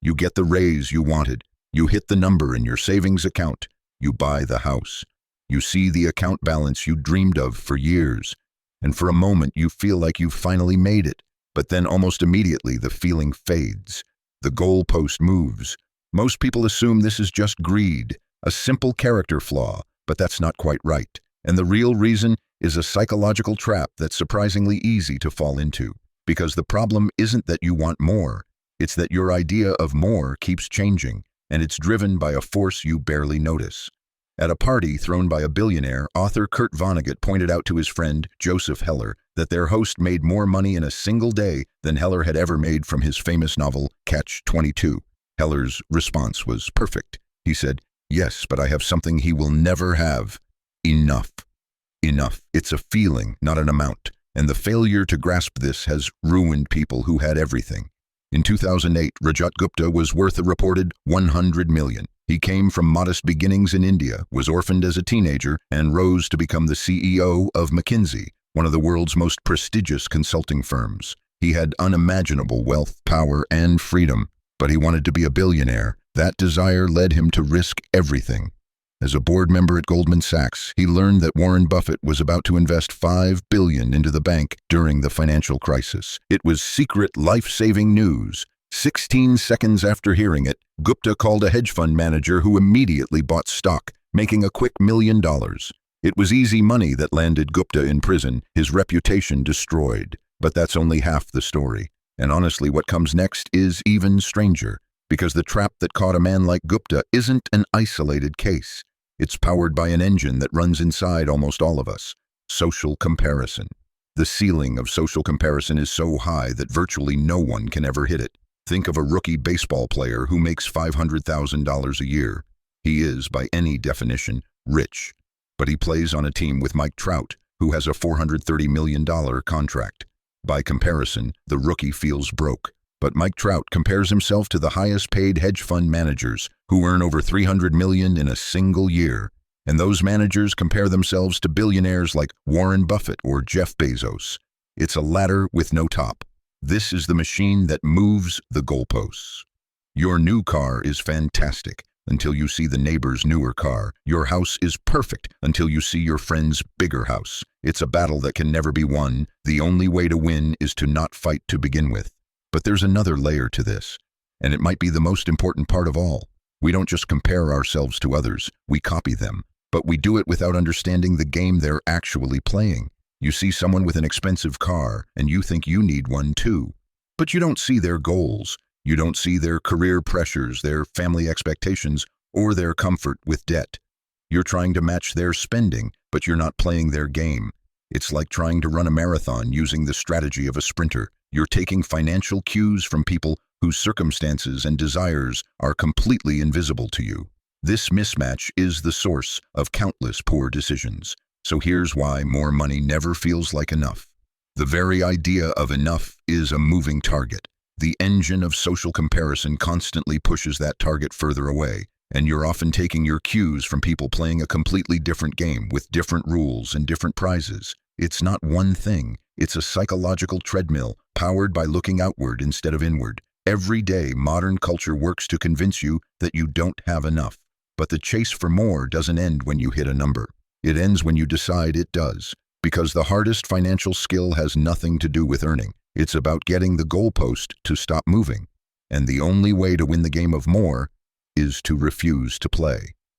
You get the raise you wanted. You hit the number in your savings account. You buy the house. You see the account balance you dreamed of for years. And for a moment, you feel like you've finally made it. But then almost immediately, the feeling fades. The goalpost moves. Most people assume this is just greed, a simple character flaw, but that's not quite right. And the real reason is a psychological trap that's surprisingly easy to fall into. Because the problem isn't that you want more, it's that your idea of more keeps changing, and it's driven by a force you barely notice. At a party thrown by a billionaire, author Kurt Vonnegut pointed out to his friend, Joseph Heller, that their host made more money in a single day than Heller had ever made from his famous novel, Catch-22. Heller's response was perfect. He said, "Yes, but I have something he will never have. Enough. Enough. It's a feeling, not an amount. And the failure to grasp this has ruined people who had everything." In 2008, Rajat Gupta was worth a reported $100 million. He came from modest beginnings in India, was orphaned as a teenager, and rose to become the CEO of McKinsey, one of the world's most prestigious consulting firms. He had unimaginable wealth, power, and freedom, but he wanted to be a billionaire. That desire led him to risk everything. As a board member at Goldman Sachs, he learned that Warren Buffett was about to invest $5 billion into the bank during the financial crisis. It was secret, life-saving news. 16 seconds after hearing it, Gupta called a hedge fund manager who immediately bought stock, making a quick $1 million. It was easy money that landed Gupta in prison, his reputation destroyed. But that's only half the story. And honestly, what comes next is even stranger, because the trap that caught a man like Gupta isn't an isolated case. It's powered by an engine that runs inside almost all of us: social comparison. The ceiling of social comparison is so high that virtually no one can ever hit it. Think of a rookie baseball player who makes $500,000 a year. He is, by any definition, rich. But he plays on a team with Mike Trout, who has a $430 million contract. By comparison, the rookie feels broke. But Mike Trout compares himself to the highest-paid hedge fund managers, who earn over $300 million in a single year. And those managers compare themselves to billionaires like Warren Buffett or Jeff Bezos. It's a ladder with no top. This is the machine that moves the goalposts. Your new car is fantastic until you see the neighbor's newer car. Your house is perfect until you see your friend's bigger house. It's a battle that can never be won. The only way to win is to not fight to begin with. But there's another layer to this, and it might be the most important part of all. We don't just compare ourselves to others, we copy them. But we do it without understanding the game they're actually playing. You see someone with an expensive car, and you think you need one too. But you don't see their goals. You don't see their career pressures, their family expectations, or their comfort with debt. You're trying to match their spending, but you're not playing their game. It's like trying to run a marathon using the strategy of a sprinter. You're taking financial cues from people whose circumstances and desires are completely invisible to you. This mismatch is the source of countless poor decisions. So here's why more money never feels like enough. The very idea of enough is a moving target. The engine of social comparison constantly pushes that target further away, and you're often taking your cues from people playing a completely different game with different rules and different prizes. It's not one thing. It's a psychological treadmill powered by looking outward instead of inward. Every day, modern culture works to convince you that you don't have enough. But the chase for more doesn't end when you hit a number. It ends when you decide it does. Because the hardest financial skill has nothing to do with earning. It's about getting the goalpost to stop moving. And the only way to win the game of more is to refuse to play.